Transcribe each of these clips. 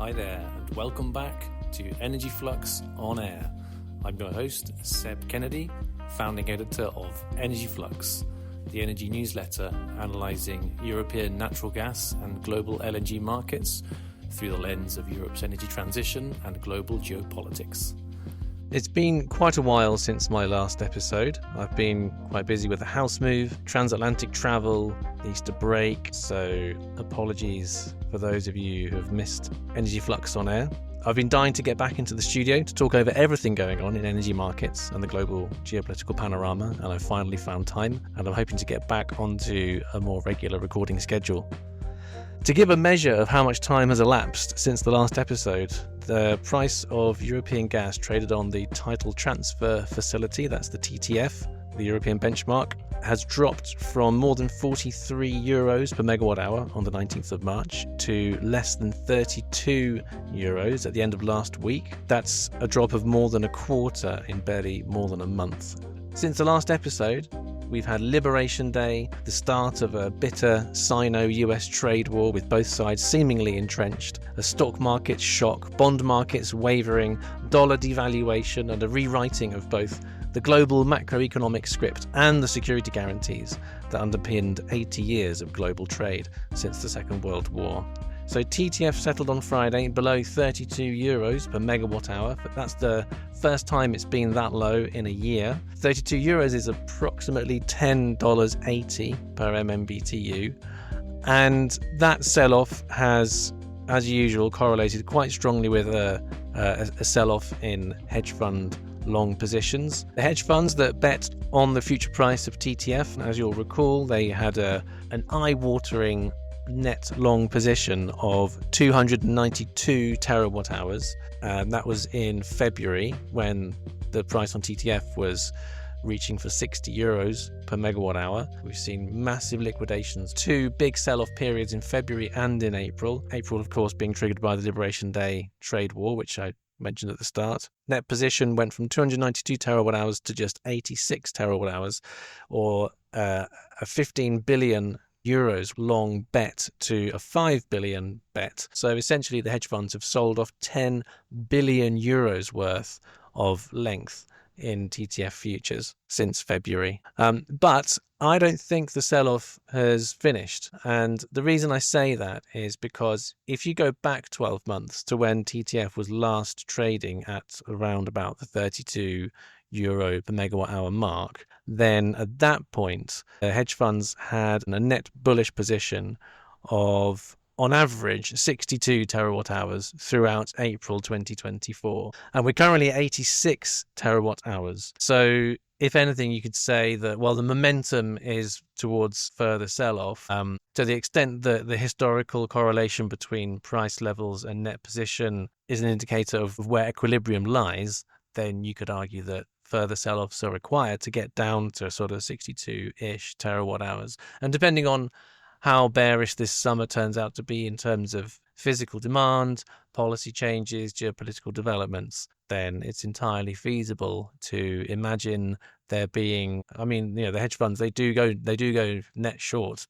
Hi there, and welcome back to Energy Flux On Air. I'm your host, Seb Kennedy, founding editor of Energy Flux, the energy newsletter analysing European natural gas and global LNG markets through the lens of Europe's energy transition and global geopolitics. It's been quite a while since my last episode. I've been quite busy with the house move, transatlantic travel, the Easter break, so apologies for those of you who have missed Energy Flux On Air. I've been dying to get back into the studio to talk over everything going on in energy markets and the global geopolitical panorama, and I've finally found time, and I'm hoping to get back onto a more regular recording schedule. To give a measure of how much time has elapsed since the last episode, the price of European gas traded on the Tidal Transfer Facility, that's the TTF, the European benchmark, has dropped from more than 43 euros per megawatt hour on the 19th of March to less than 32 euros at the end of last week. That's a drop of more than a quarter in barely more than a month. Since the last episode, we've had Liberation Day, the start of a bitter Sino-US trade war with both sides seemingly entrenched, a stock market shock, bond markets wavering, dollar devaluation, and a rewriting of both the global macroeconomic script and the security guarantees that underpinned 80 years of global trade since the Second World War. So TTF settled on Friday below 32 euros per megawatt hour, but that's the first time it's been that low in a year. 32 euros is approximately $10.80 per MMBTU, and that sell-off has, as usual, correlated quite strongly with a sell-off in hedge fund long positions. The hedge funds that bet on the future price of TTF, as you'll recall, they had an eye-watering net long position of 292 terawatt hours. That was in February when the price on TTF was reaching for 60 euros per megawatt hour. We've seen massive liquidations, two big sell-off periods in February and in April. April, of course, being triggered by the Liberation Day trade war, which I mentioned at the start. Net position went from 292 terawatt hours to just 86 terawatt hours, or a 15 billion euros long bet to a 5 billion bet. So essentially the hedge funds have sold off 10 billion euros worth of length in TTF futures since February. But I don't think the sell-off has finished. And the reason I say that is because if you go back 12 months to when TTF was last trading at around about the 32 euro per megawatt hour mark, then at that point, hedge funds had a net bullish position of, on average, 62 terawatt hours throughout April 2024. And we're currently at 86 terawatt hours. So if anything, you could say that, well, the momentum is towards further sell-off. To the extent that the historical correlation between price levels and net position is an indicator of where equilibrium lies, then you could argue that further sell-offs are required to get down to sort of 62-ish terawatt hours. And depending on how bearish this summer turns out to be in terms of physical demand, policy changes, geopolitical developments, then it's entirely feasible to imagine there being, the hedge funds, they do go net short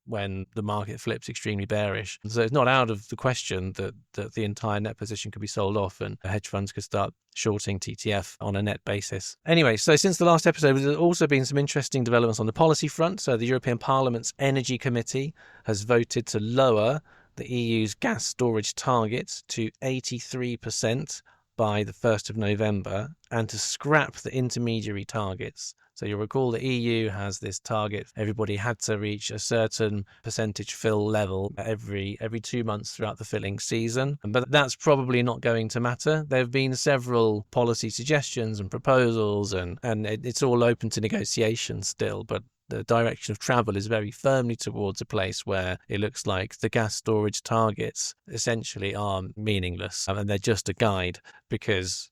when the market flips extremely bearish. So it's not out of the question that the entire net position could be sold off and the hedge funds could start shorting TTF on a net basis. Anyway, so since the last episode, there's also been some interesting developments on the policy front. So the European Parliament's Energy Committee has voted to lower the EU's gas storage target to 83% by the 1st of November and to scrap the intermediary targets. So you'll recall the EU has this target. Everybody had to reach a certain percentage fill level every 2 months throughout the filling season. But that's probably not going to matter. There have been several policy suggestions and proposals, and it's all open to negotiation still. But the direction of travel is very firmly towards a place where it looks like the gas storage targets essentially are meaningless. And they're just a guide because,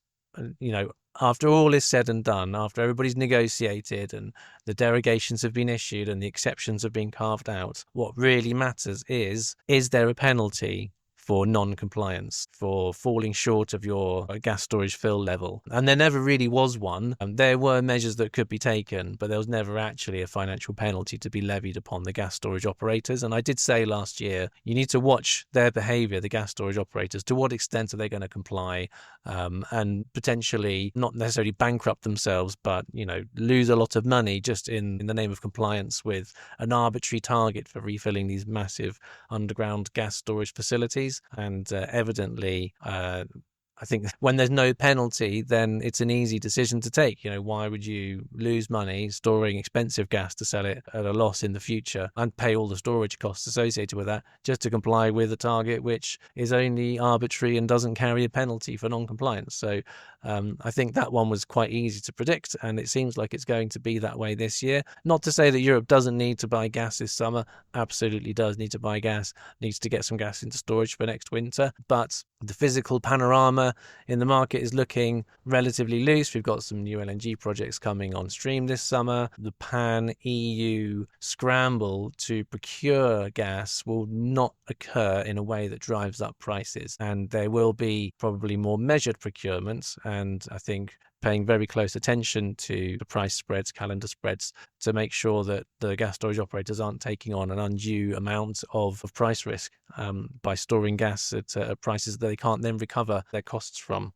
after all is said and done, after everybody's negotiated and the derogations have been issued and the exceptions have been carved out, what really matters is there a penalty for non-compliance, for falling short of your gas storage fill level. And there never really was one. There were measures that could be taken, but there was never actually a financial penalty to be levied upon the gas storage operators. And I did say last year, you need to watch their behavior, the gas storage operators. To what extent are they going to comply and potentially not necessarily bankrupt themselves, but, lose a lot of money just in the name of compliance with an arbitrary target for refilling these massive underground gas storage facilities. And evidently, I think when there's no penalty, then it's an easy decision to take. Why would you lose money storing expensive gas to sell it at a loss in the future and pay all the storage costs associated with that just to comply with a target which is only arbitrary and doesn't carry a penalty for non-compliance? So I think that one was quite easy to predict, and it seems like it's going to be that way this year. Not to say that Europe doesn't need to buy gas this summer. Absolutely does need to buy gas, needs to get some gas into storage for next winter. But the physical panorama in the market is looking relatively loose. We've got some new LNG projects coming on stream this summer. The pan-EU scramble to procure gas will not occur in a way that drives up prices, and there will be probably more measured procurements, and I think paying very close attention to the price spreads, calendar spreads, to make sure that the gas storage operators aren't taking on an undue amount of price risk by storing gas at prices that they can't then recover their costs from.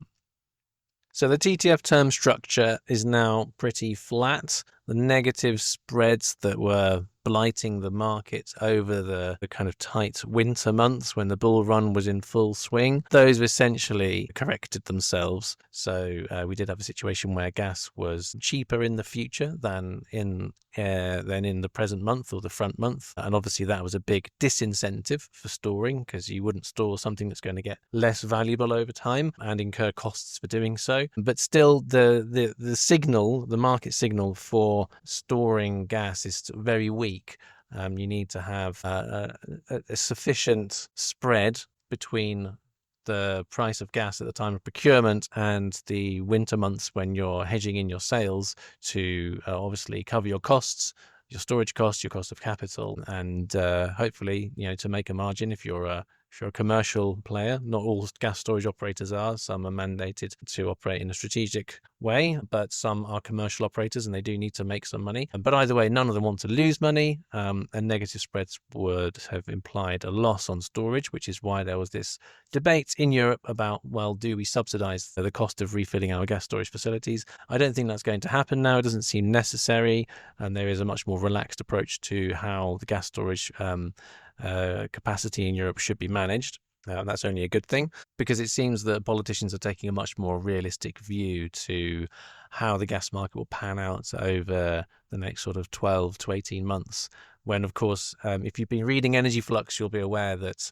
So the TTF term structure is now pretty flat. The negative spreads that were blighting the market over the kind of tight winter months when the bull run was in full swing, those essentially corrected themselves. So we did have a situation where gas was cheaper in the future than in the present month or the front month. And obviously that was a big disincentive for storing, because you wouldn't store something that's going to get less valuable over time and incur costs for doing so. But still, the signal, the market signal for storing gas is very weak. You need to have a sufficient spread between the price of gas at the time of procurement and the winter months when you're hedging in your sales to obviously cover your costs, your storage costs, your cost of capital, and hopefully, to make a margin if you're a commercial player. Not all gas storage operators are. Some are mandated to operate in a strategic way, but some are commercial operators and they do need to make some money. But either way, none of them want to lose money, and negative spreads would have implied a loss on storage, which is why there was this debate in Europe about, well, do we subsidize the cost of refilling our gas storage facilities? I don't think that's going to happen now. It doesn't seem necessary, and there is a much more relaxed approach to how the gas storage capacity in Europe should be managed. That's only a good thing, because it seems that politicians are taking a much more realistic view to how the gas market will pan out over the next sort of 12 to 18 months. When, of course, if you've been reading Energy Flux, you'll be aware that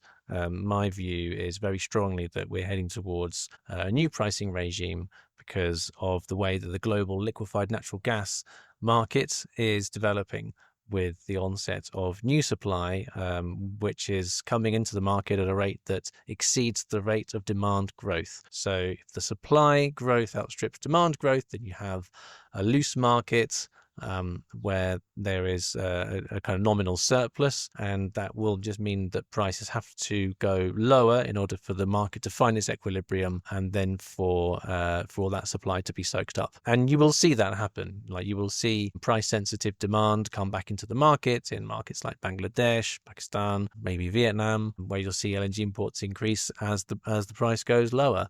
my view is very strongly that we're heading towards a new pricing regime because of the way that the global liquefied natural gas market is developing, with the onset of new supply, which is coming into the market at a rate that exceeds the rate of demand growth. So if the supply growth outstrips demand growth, then you have a loose market where there is a kind of nominal surplus, and that will just mean that prices have to go lower in order for the market to find its equilibrium, and then for all that supply to be soaked up. And you will see that happen. Like, you will see price sensitive demand come back into the market in markets like Bangladesh, Pakistan, maybe Vietnam, where you'll see LNG imports increase as the price goes lower.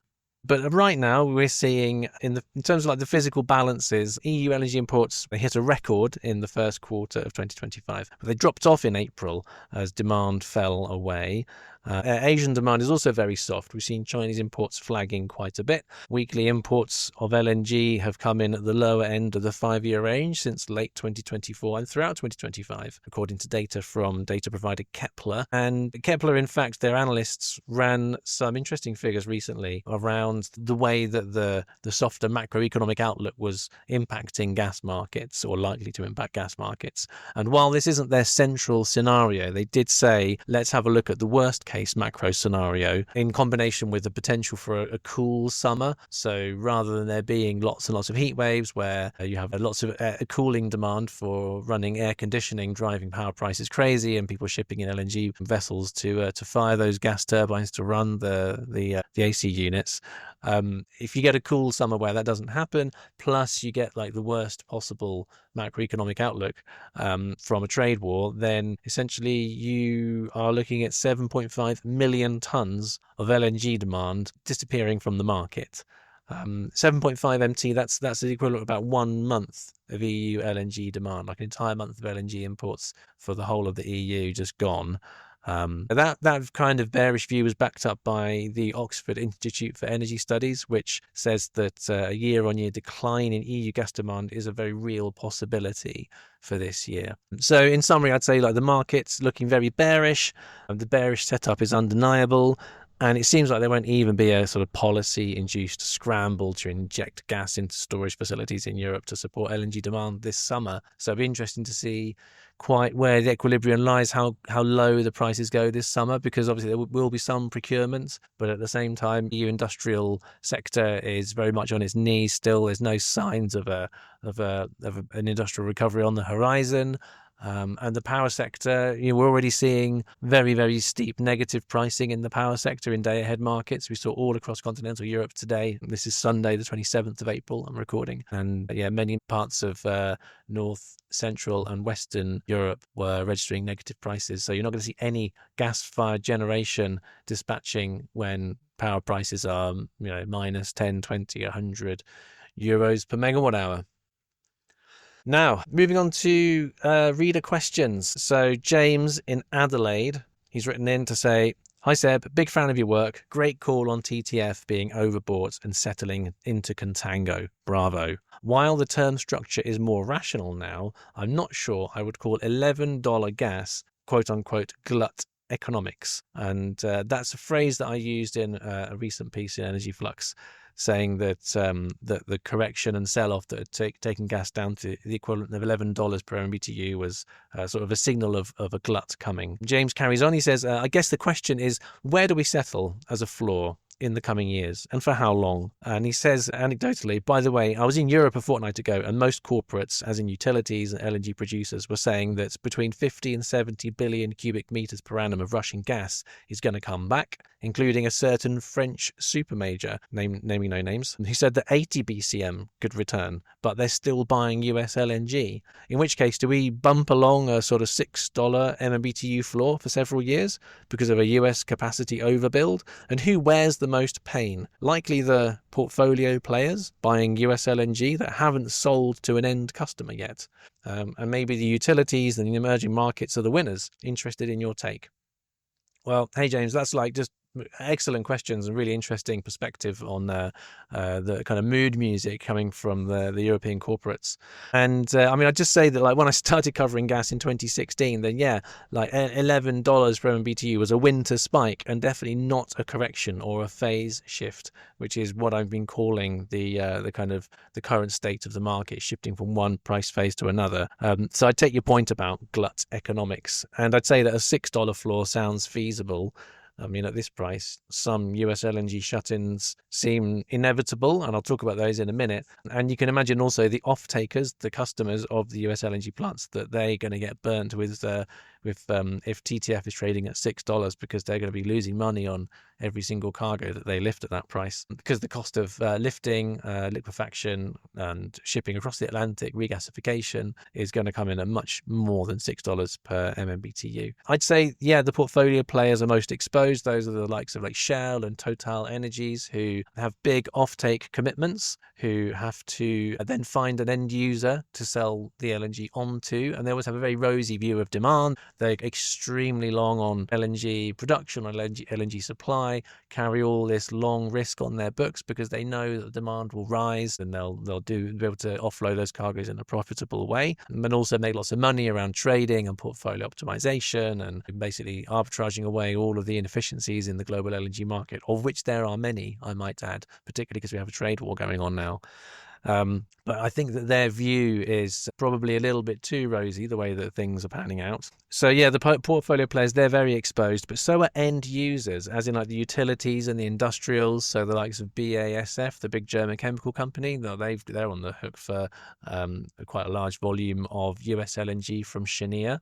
But right now we're seeing, in terms of like the physical balances, EU LNG imports, they hit a record in the first quarter of 2025. But they dropped off in April as demand fell away. Asian demand is also very soft. We've seen Chinese imports flagging quite a bit. Weekly imports of LNG have come in at the lower end of the 5-year range since late 2024 and throughout 2025, according to data from data provider Kepler. And Kepler, in fact, their analysts ran some interesting figures recently around the way that the softer macroeconomic outlook was impacting gas markets, or likely to impact gas markets. And while this isn't their central scenario, they did say, let's have a look at the worst case macro scenario in combination with the potential for a cool summer. So rather than there being lots and lots of heat waves where you have lots of cooling demand for running air conditioning, driving power prices crazy, and people shipping in LNG vessels to fire those gas turbines to run the AC units. If you get a cool summer where that doesn't happen, plus you get like the worst possible macroeconomic outlook from a trade war, then essentially you are looking at 7.5 million tons of LNG demand disappearing from the market. 7.5 MT, that's the equivalent of about 1 month of EU LNG demand, like an entire month of LNG imports for the whole of the EU just gone. That kind of bearish view was backed up by the Oxford Institute for Energy Studies, which says that a year-on-year decline in EU gas demand is a very real possibility for this year. So in summary, I'd say like the market's looking very bearish. The bearish setup is undeniable. And it seems like there won't even be a sort of policy-induced scramble to inject gas into storage facilities in Europe to support LNG demand this summer. So it'll be interesting to see quite where the equilibrium lies, how low the prices go this summer, because obviously there will be some procurements, but at the same time, the EU industrial sector is very much on its knees still. There's no signs of an industrial recovery on the horizon. And the power sector, we're already seeing very, very steep negative pricing in the power sector in day-ahead markets. We saw all across continental Europe today. This is Sunday, the 27th of April, I'm recording. And many parts of North, Central and Western Europe were registering negative prices. So you're not going to see any gas-fired generation dispatching when power prices are, minus 10, 20, 100 euros per megawatt hour. Now, moving on to reader questions. So James in Adelaide, he's written in to say, "Hi Seb, big fan of your work. Great call on TTF being overbought and settling into contango. Bravo. While the term structure is more rational now, I'm not sure I would call $11 gas, quote unquote, glut economics." And that's a phrase that I used in a recent piece in Energy Flux, saying that the correction and sell-off that had taken gas down to the equivalent of $11 per MMBTU was sort of a signal of a glut coming. James carries on. He says, I guess the question is, where do we settle as a floor in the coming years, and for how long? And he says anecdotally, by the way, I was in Europe a fortnight ago, and most corporates, as in utilities and LNG producers, were saying that between 50 and 70 billion cubic meters per annum of Russian gas is going to come back, including a certain French super major, naming no names, who said that 80 BCM could return, but they're still buying US LNG. In which case, do we bump along a sort of $6 MMBTU floor for several years because of a US capacity overbuild? And who wears the most pain? Likely the portfolio players buying US LNG that haven't sold to an end customer yet. And maybe the utilities and the emerging markets are the winners. Interested in your take. Well, hey, James, that's like just excellent questions and really interesting perspective on the kind of mood music coming from the European corporates. And I'd just say that like when I started covering gas in 2016, then like $11 per MMBTU was a winter spike and definitely not a correction or a phase shift, which is what I've been calling the kind of the current state of the market, shifting from one price phase to another. So I take your point about glut economics, and I'd say that a $6 floor sounds feasible. At this price, some US LNG shut-ins seem inevitable, and I'll talk about those in a minute. And you can imagine also the off-takers, the customers of the US LNG plants, that they're going to get burnt with if TTF is trading at $6, because they're going to be losing money on every single cargo that they lift at that price, because the cost of lifting, liquefaction and shipping across the Atlantic, regasification, is going to come in at much more than $6 per MMBTU. I'd say, the portfolio players are most exposed. Those are the likes of like Shell and Total Energies, who have big offtake commitments, who have to then find an end user to sell the LNG onto, and they always have a very rosy view of demand. They're extremely long on LNG production, on LNG supply, carry all this long risk on their books because they know that demand will rise, and they'll be able to offload those cargoes in a profitable way, and also make lots of money around trading and portfolio optimization and basically arbitraging away all of the inefficiencies in the global LNG market, of which there are many, I might add, particularly because we have a trade war going on now. But I think that their view is probably a little bit too rosy, the way that things are panning out. So yeah, the portfolio players, they're very exposed, but so are end users, as in like the utilities and the industrials. So the likes of BASF, the big German chemical company, they're on the hook for quite a large volume of US LNG from Cheniere.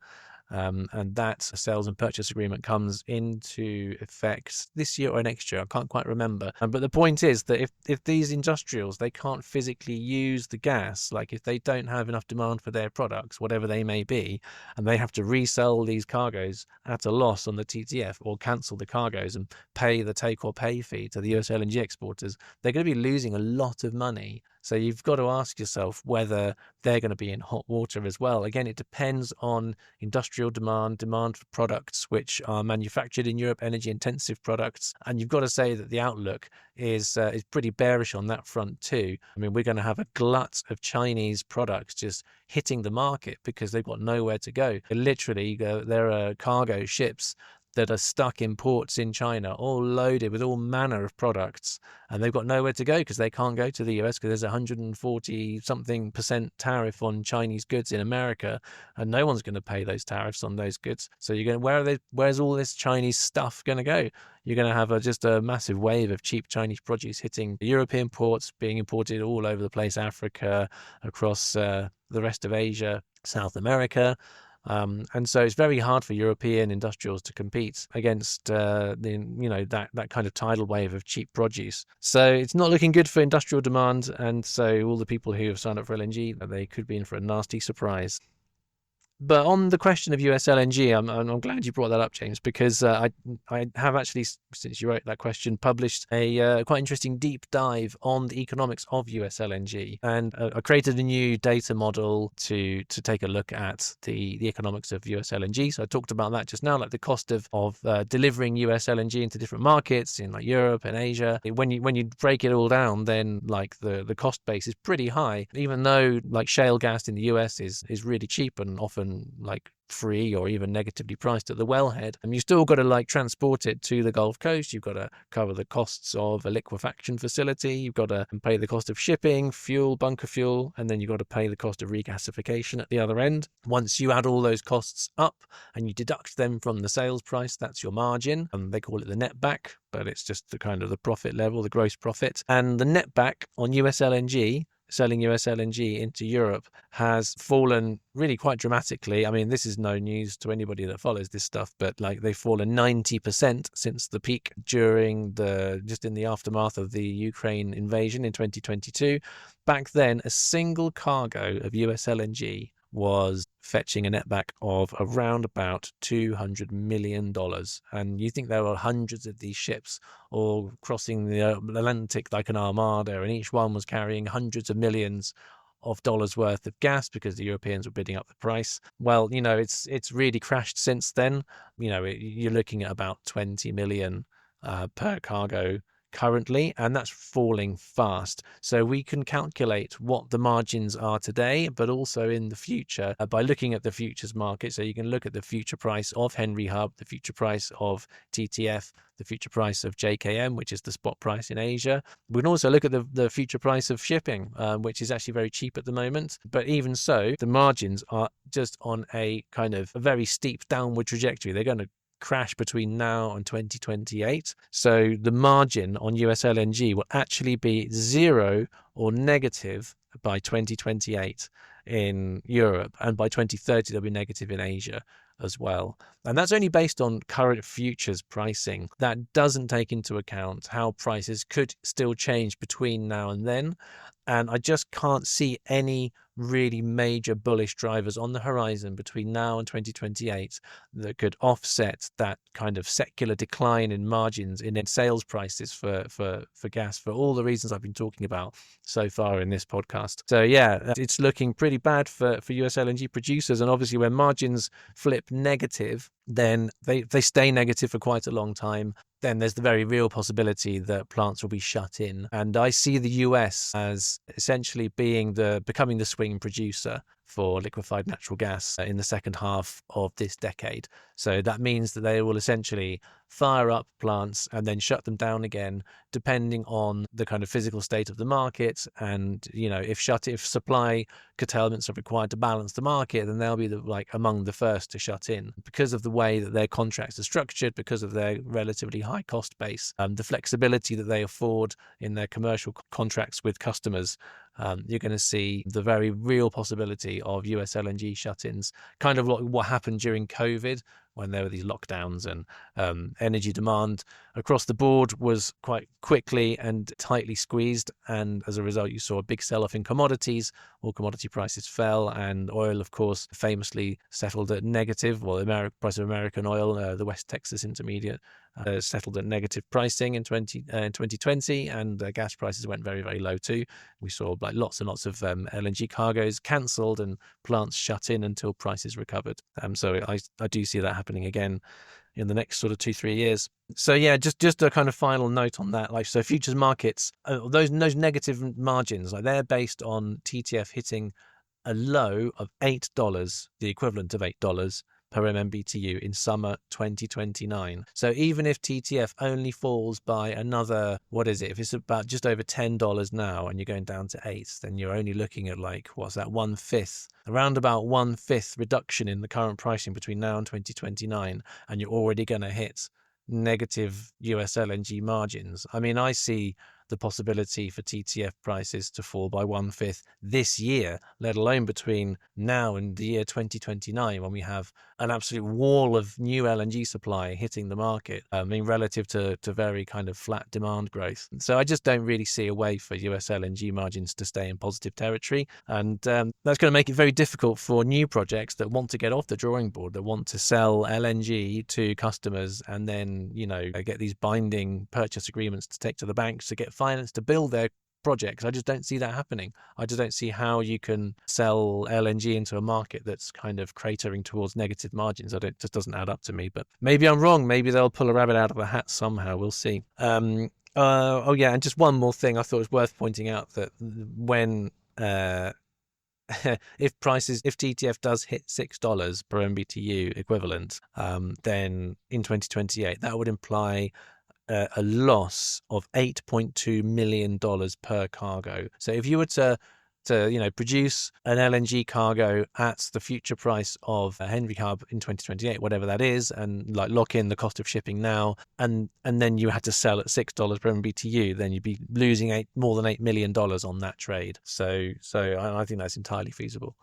And that sales and purchase agreement comes into effect this year or next year. I can't quite remember. But the point is that if these industrials, they can't physically use the gas, like if they don't have enough demand for their products, whatever they may be, and they have to resell these cargoes at a loss on the TTF or cancel the cargoes and pay the take or pay fee to the US LNG exporters, they're going to be losing a lot of money. So you've got to ask yourself whether they're going to be in hot water as well. Again, it depends on industrial demand for products which are manufactured in Europe, energy intensive products. And you've got to say that the outlook is pretty bearish on that front too. I mean, we're going to have a glut of Chinese products just hitting the market because they've got nowhere to go. Literally, there are cargo ships that are stuck in ports in China, all loaded with all manner of products, and they've got nowhere to go because they can't go to the US because there's 140-something% tariff on Chinese goods in America, and no one's going to pay those tariffs on those goods. So you're going, where's all this Chinese stuff going to go? You're going to have just a massive wave of cheap Chinese produce hitting the European ports, being imported all over the place, Africa, across the rest of Asia, South America. And so it's very hard for European industrials to compete against that kind of tidal wave of cheap produce. So it's not looking good for industrial demand, and so all the people who have signed up for LNG, they could be in for a nasty surprise. But on the question of US LNG, I'm glad you brought that up, James, because I have actually, since you wrote that question, published a quite interesting deep dive on the economics of US LNG. And I created a new data model to take a look at the economics of US LNG. So I talked about that just now, like the cost of delivering US LNG into different markets in like Europe and Asia. When you break it all down, then like the cost base is pretty high, even though like shale gas in the US is really cheap and often like free or even negatively priced at the wellhead, and you still got to like transport it to the Gulf Coast. You've got to cover the costs of a liquefaction facility, you've got to pay the cost of shipping, fuel, bunker fuel, and then you've got to pay the cost of regasification at the other end. Once you add all those costs up and you deduct them from the sales price, that's your margin, and they call it the net back, but it's just the kind of the profit level, the gross profit. And the net back on US LNG, selling US LNG into Europe, has fallen really quite dramatically. I mean, this is no news to anybody that follows this stuff, but like they've fallen 90% since the peak during just in the aftermath of the Ukraine invasion in 2022. Back then, a single cargo of US LNG was fetching a netback of around about $200 million. And you think there were hundreds of these ships all crossing the Atlantic like an armada, and each one was carrying hundreds of millions of dollars worth of gas because the Europeans were bidding up the price. Well, it's really crashed since then. You're looking at about 20 million per cargo currently, and that's falling fast. So we can calculate what the margins are today, but also in the future by looking at the futures market. So you can look at the future price of Henry Hub, the future price of TTF, the future price of JKM, which is the spot price in Asia. We can also look at the future price of shipping, which is actually very cheap at the moment. But even so, the margins are just on a kind of a very steep downward trajectory. They're going to crash between now and 2028. So the margin on US LNG will actually be zero or negative by 2028 in Europe, and by 2030 they'll be negative in Asia as well. And that's only based on current futures pricing. That doesn't take into account how prices could still change between now and then. And I just can't see any really major bullish drivers on the horizon between now and 2028 that could offset that kind of secular decline in margins in sales prices for gas, for all the reasons I've been talking about so far in this podcast. So yeah, it's looking pretty bad for US LNG producers. And obviously when margins flip negative, then they stay negative for quite a long time. Then there's the very real possibility that plants will be shut in. And I see the US as essentially becoming the swing producer for liquefied natural gas in the second half of this decade. So that means that they will essentially fire up plants and then shut them down again, depending on the kind of physical state of the market. And, if supply curtailments are required to balance the market, then they'll be among the first to shut in because of the way that their contracts are structured, because of their relatively high cost base, the flexibility that they afford in their commercial contracts with customers. You're going to see the very real possibility of US LNG shut-ins, kind of like what happened during COVID, when there were these lockdowns and energy demand across the board was quite quickly and tightly squeezed. And as a result, you saw a big sell-off in commodities. All commodity prices fell, and oil, of course, famously settled at negative. Well, the price of American oil, the West Texas Intermediate, settled at negative pricing in 2020, and gas prices went very, very low too. We saw lots and lots of LNG cargoes cancelled and plants shut in until prices recovered. So I do see that happening again in the next sort of 2-3 years. So yeah, just a kind of final note on that. So futures markets, those negative margins, they're based on TTF hitting a low of $8, the equivalent of $8 per MMBTU in summer 2029. So even if TTF only falls by another, if it's about just over $10 now and you're going down to 8, then you're only looking at around about 1/5 reduction in the current pricing between now and 2029, and you're already going to hit negative US LNG margins. I see the possibility for TTF prices to fall by 1/5 this year, let alone between now and the year 2029, when we have an absolute wall of new LNG supply hitting the market, relative to very kind of flat demand growth. So I just don't really see a way for US LNG margins to stay in positive territory. And that's going to make it very difficult for new projects that want to get off the drawing board, that want to sell LNG to customers and then, get these binding purchase agreements to take to the banks to get finance to build their projects. I just don't see that happening. I just don't see how you can sell LNG into a market that's kind of cratering towards negative margins. It just doesn't add up to me, but maybe I'm wrong. Maybe they'll pull a rabbit out of a hat somehow. We'll see. And just one more thing I thought was worth pointing out, that when if TTF does hit $6 per MBTU equivalent, then in 2028, that would imply a loss of $8.2 million per cargo. So if you were to produce an LNG cargo at the future price of a Henry Hub in 2028, whatever that is, and lock in the cost of shipping now, and then you had to sell at $6 per MBTU, then you'd be losing more than $8 million on that trade. So I think that's entirely feasible.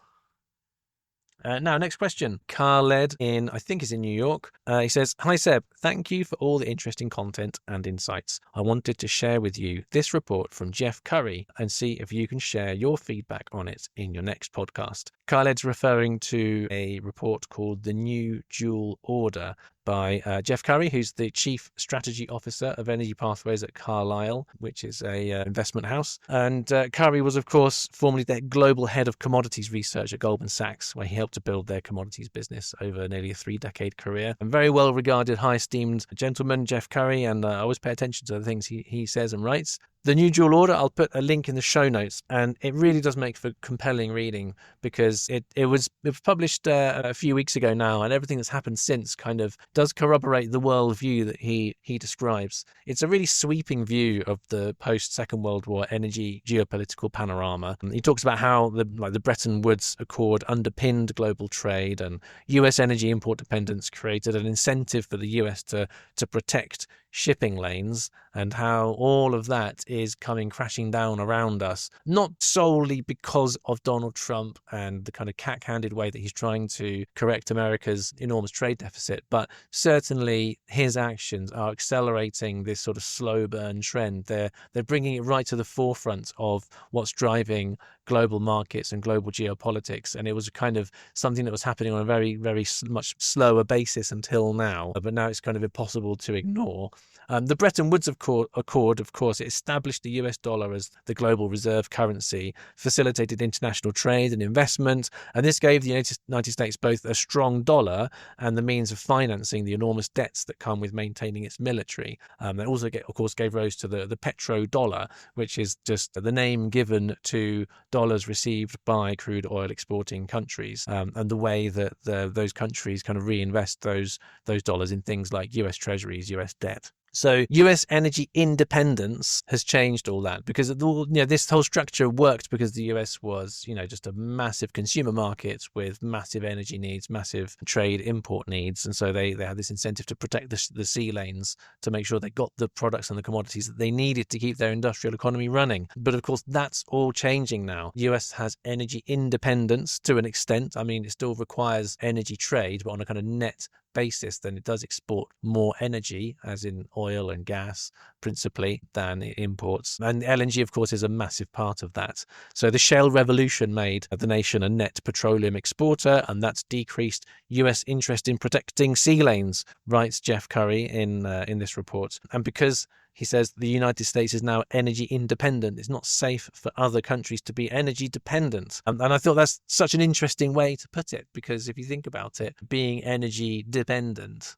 Now, next question. Khaled I think is in New York. He says, "Hi Seb, thank you for all the interesting content and insights. I wanted to share with you this report from Jeff Curry and see if you can share your feedback on it in your next podcast." Khaled's referring to a report called The New Dual Order by Jeff Curry, who's the Chief Strategy Officer of Energy Pathways at Carlyle, which is a investment house. And Curry was, of course, formerly the global head of commodities research at Goldman Sachs, where he helped to build their commodities business over nearly a 3-decade career. A very well-regarded, high-esteemed gentleman, Jeff Curry, and I always pay attention to the things he says and writes. The New Dual Order, I'll put a link in the show notes, and it really does make for compelling reading, because it was published a few weeks ago now, and everything that's happened since kind of does corroborate the worldview that he describes. It's a really sweeping view of the post-Second World War energy geopolitical panorama. He talks about how the Bretton Woods Accord underpinned global trade, and US energy import dependence created an incentive for the US to protect shipping lanes, and how all of that is coming crashing down around us, not solely because of Donald Trump and the kind of cack-handed way that he's trying to correct America's enormous trade deficit, but certainly his actions are accelerating this sort of slow burn trend. They're bringing it right to the forefront of what's driving global markets and global geopolitics, and it was kind of something that was happening on a very, very much slower basis until now, but now it's kind of impossible to ignore. The Bretton Woods Accord, of course, it established the US dollar as the global reserve currency, facilitated international trade and investment, and this gave the United States both a strong dollar and the means of financing the enormous debts that come with maintaining its military. They also, of course, gave rise to the petrodollar, which is just the name given to dollars received by crude oil exporting countries, and the way that those countries kind of reinvest those dollars in things like US treasuries, US debt. So US energy independence has changed all that, because this whole structure worked because the US was, just a massive consumer market with massive energy needs, massive trade import needs. And so they had this incentive to protect the sea lanes to make sure they got the products and the commodities that they needed to keep their industrial economy running. But of course, that's all changing now. US has energy independence to an extent. I mean, it still requires energy trade, but on a kind of net basis, then it does export more energy, as in oil and gas principally, than it imports. And LNG, of course, is a massive part of that. So the shale revolution made the nation a net petroleum exporter, and that's decreased US interest in protecting sea lanes, writes Jeff Curry in this report. And because he says the United States is now energy independent, it's not safe for other countries to be energy dependent. And I thought that's such an interesting way to put it, because if you think about it, being energy dependent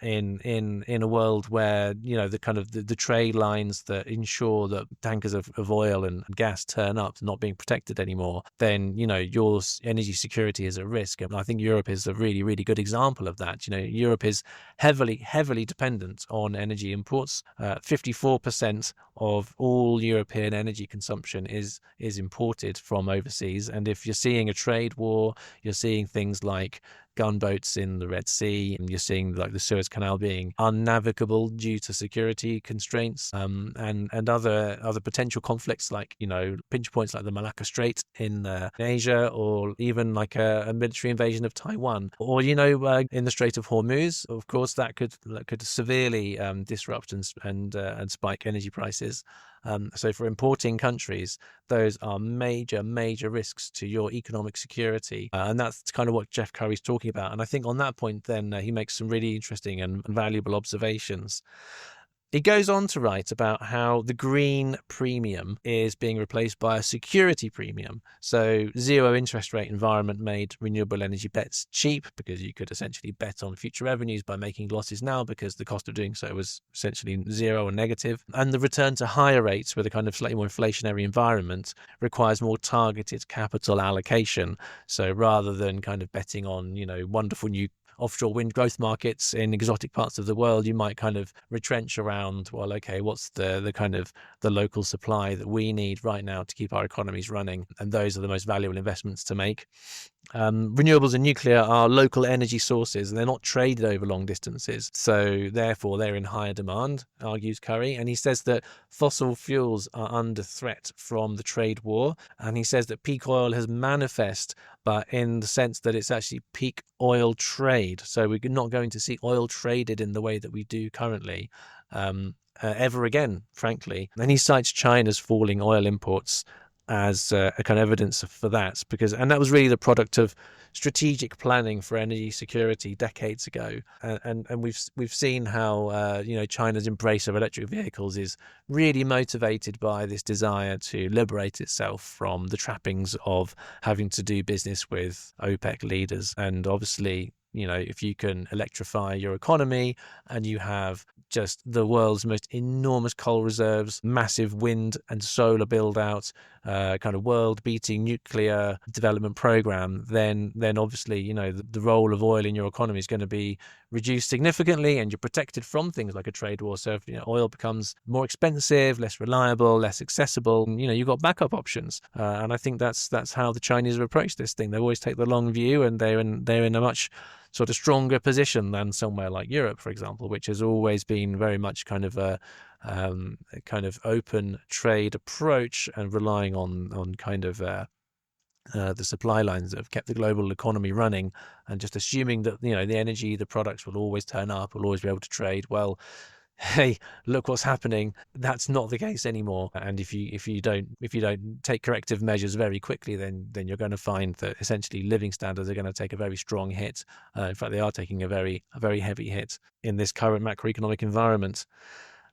in a world where the kind of the trade lines that ensure that tankers of oil and gas turn up not being protected anymore, then your energy security is at risk. And I think Europe is a really, really good example of that. Europe is heavily dependent on energy imports. 54% of all European energy consumption is imported from overseas. And if you're seeing a trade war, you're seeing things like gunboats in the Red Sea, and you're seeing like the Suez Canal being unnavigable due to security constraints, and other potential conflicts, like pinch points like the Malacca Strait in Asia, or even like a military invasion of Taiwan, or in the Strait of Hormuz. Of course, that could severely disrupt and spike energy prices. So for importing countries, those are major risks to your economic security. And that's kind of what Jeff Curry's talking about. And I think on that point, then he makes some really interesting and valuable observations. He goes on to write about how the green premium is being replaced by a security premium. So zero interest rate environment made renewable energy bets cheap, because you could essentially bet on future revenues by making losses now, because the cost of doing so was essentially zero or negative. And the return to higher rates with a kind of slightly more inflationary environment requires more targeted capital allocation. So rather than kind of betting on, wonderful new offshore wind growth markets in exotic parts of the world, you might kind of retrench around, well, okay, what's the kind of the local supply that we need right now to keep our economies running? And those are the most valuable investments to make. Renewables and nuclear are local energy sources, and they're not traded over long distances. So therefore, they're in higher demand, argues Curry. And he says that fossil fuels are under threat from the trade war. And he says that peak oil has manifest, but in the sense that it's actually peak oil trade. So we're not going to see oil traded in the way that we do currently ever again, frankly. And he cites China's falling oil imports as a kind of evidence for that, and that was really the product of strategic planning for energy security decades ago, and we've seen how China's embrace of electric vehicles is really motivated by this desire to liberate itself from the trappings of having to do business with OPEC leaders. And obviously, if you can electrify your economy and you have just the world's most enormous coal reserves, massive wind and solar build out, kind of world-beating nuclear development program, then obviously, the role of oil in your economy is going to be reduced significantly, and you're protected from things like a trade war. So if oil becomes more expensive, less reliable, less accessible, you've got backup options. And I think that's how the Chinese have approached this thing. They always take the long view, and they're in a much sort of stronger position than somewhere like Europe, for example, which has always been very much kind of a kind of open trade approach, and relying on kind of the supply lines that have kept the global economy running, and just assuming that the energy, the products will always turn up, will always be able to trade. Well, hey, look what's happening. That's not the case anymore. And if you don't take corrective measures very quickly, then you're going to find that essentially living standards are going to take a very strong hit. In fact, they are taking a very heavy hit in this current macroeconomic environment.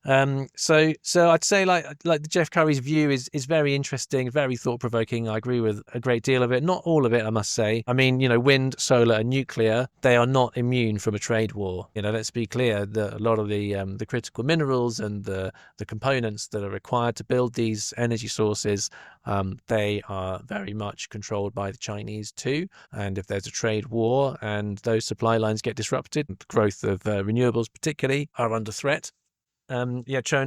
So I'd say like Jeff Curry's view is very interesting, very thought provoking. I agree with a great deal of it, not all of it, I must say. I mean, wind, solar, and nuclear, they are not immune from a trade war. Let's be clear that a lot of the critical minerals and the components that are required to build these energy sources, they are very much controlled by the Chinese too. And if there's a trade war and those supply lines get disrupted, the growth of renewables particularly are under threat.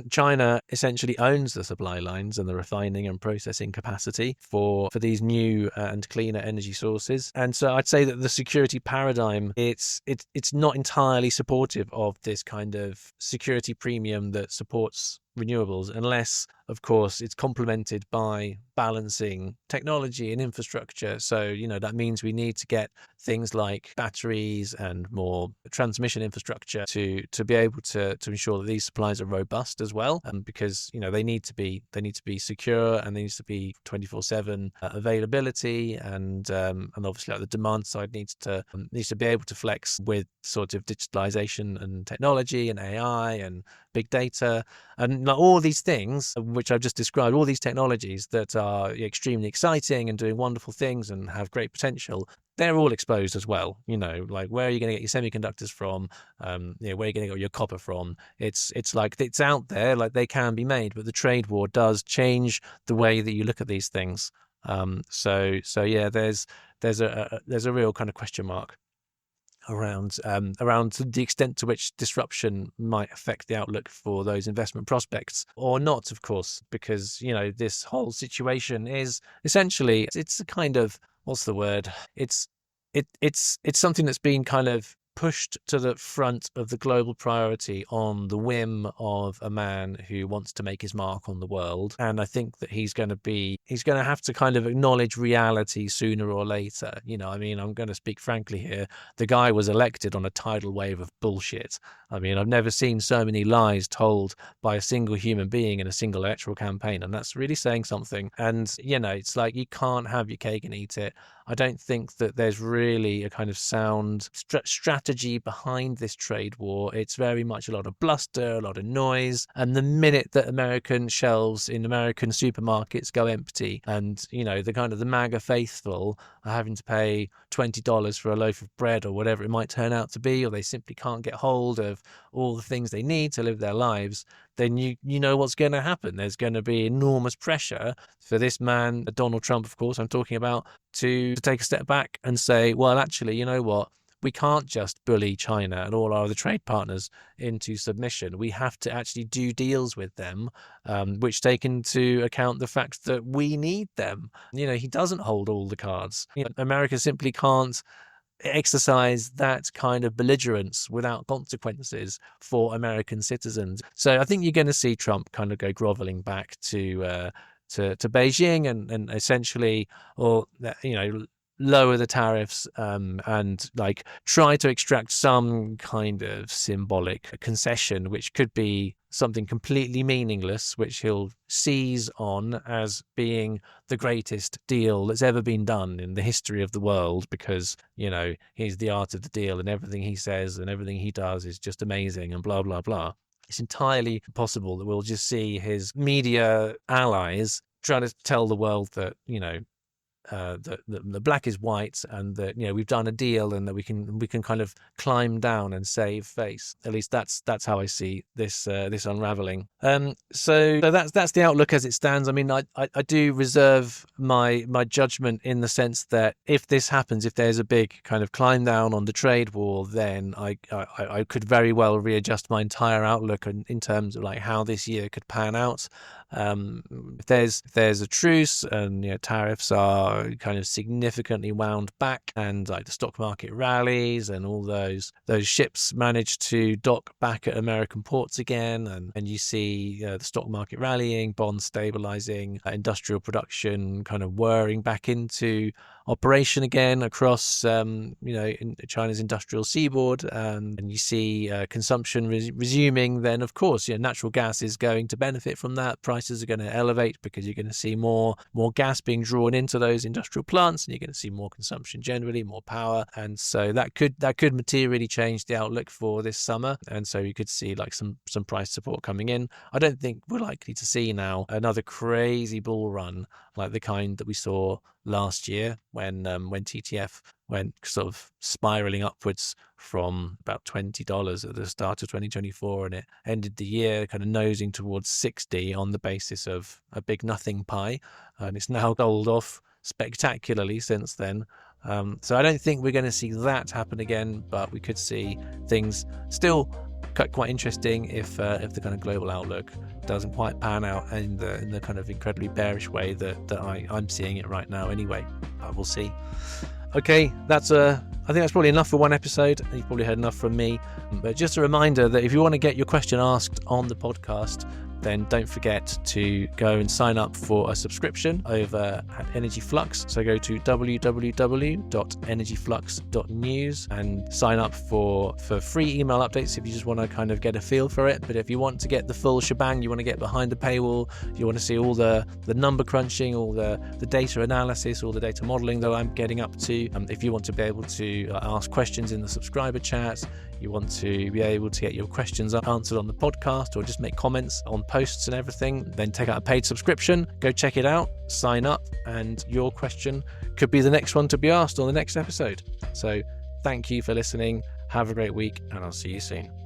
China essentially owns the supply lines and the refining and processing capacity for these new and cleaner energy sources. And so I'd say that the security paradigm, it's not entirely supportive of this kind of security premium that supports renewables, unless, of course, it's complemented by balancing technology and infrastructure. So, that means we need to get things like batteries and more transmission infrastructure to be able to ensure that these supplies are robust as well. Because, they need to be secure, and there needs to be 24/7 availability, and obviously the demand side needs to be able to flex with sort of digitalization and technology and AI and big data and all these things which I've just described, all these technologies that are extremely exciting and doing wonderful things and have great potential. They're all exposed as well. Like, where are you going to get your semiconductors from? Where are you going to get your copper from? It's like it's out there, like they can be made, but the trade war does change the way that you look at these things. So yeah, there's a real kind of question mark around the extent to which disruption might affect the outlook for those investment prospects, or not, of course, because this whole situation is essentially, it's a kind of, what's the word, it's something that's been kind of pushed to the front of the global priority on the whim of a man who wants to make his mark on the world. And I think that he's going to have to kind of acknowledge reality sooner or later. I'm going to speak frankly here. The guy was elected on a tidal wave of bullshit. I've never seen so many lies told by a single human being in a single electoral campaign. And that's really saying something. And, it's like, you can't have your cake and eat it. I don't think that there's really a kind of sound strategy behind this trade war. It's very much a lot of bluster, a lot of noise. And the minute that American shelves in American supermarkets go empty, and the MAGA faithful are having to pay $20 for a loaf of bread or whatever it might turn out to be, or they simply can't get hold of all the things they need to live their lives, then you know what's going to happen. There's going to be enormous pressure for this man, Donald Trump, of course, I'm talking about, to take a step back and say, well, actually, you know what? We can't just bully China and all our other trade partners into submission. We have to actually do deals with them, which take into account the fact that we need them. He doesn't hold all the cards. America simply can't exercise that kind of belligerence without consequences for American citizens. So I think you're going to see Trump kind of go groveling back to Beijing and essentially, or lower the tariffs and like try to extract some kind of symbolic concession, which could be something completely meaningless, which he'll seize on as being the greatest deal that's ever been done in the history of the world, because he's the art of the deal and everything he says and everything he does is just amazing and blah blah blah. It's entirely possible that we'll just see his media allies trying to tell the world that the black is white, and that we've done a deal, and that we can kind of climb down and save face. At least that's how I see this unraveling. So that's the outlook as it stands. I do reserve my judgment in the sense that if this happens, if there's a big kind of climb down on the trade war, then I could very well readjust my entire outlook in terms of like how this year could pan out. If there's a truce and tariffs are kind of significantly wound back, and like the stock market rallies and all those ships manage to dock back at American ports again, and you see the stock market rallying, bonds stabilizing, industrial production kind of whirring back into operation again across, in China's industrial seaboard, and you see consumption resuming, then of course, natural gas is going to benefit from that. Prices are going to elevate because you're going to see more gas being drawn into those industrial plants, and you're going to see more consumption generally, more power, and so that could materially change the outlook for this summer, and so you could see like some price support coming in. I don't think we're likely to see now another crazy bull run like the kind that we saw last year when TTF went sort of spiraling upwards from about $20 at the start of 2024, and it ended the year kind of nosing towards 60 on the basis of a big nothing pie, and it's now sold off spectacularly since then. So I don't think we're going to see that happen again, but we could see things still quite interesting if the kind of global outlook doesn't quite pan out in the kind of incredibly bearish way that I'm seeing it right now anyway. We'll see. Okay, I think that's probably enough for one episode. You've probably heard enough from me, but just a reminder that if you want to get your question asked on the podcast, then don't forget to go and sign up for a subscription over at Energy Flux. So go to www.energyflux.news and sign up for free email updates if you just want to kind of get a feel for it. But if you want to get the full shebang, you want to get behind the paywall, you want to see all the number crunching, all the data analysis, all the data modeling that I'm getting up to, if you want to be able to ask questions in the subscriber chat, you want to be able to get your questions answered on the podcast or just make comments on posts and everything, then take out a paid subscription. Go check it out, sign up, and your question could be the next one to be asked on the next episode. So thank you for listening. Have a great week, and I'll see you soon.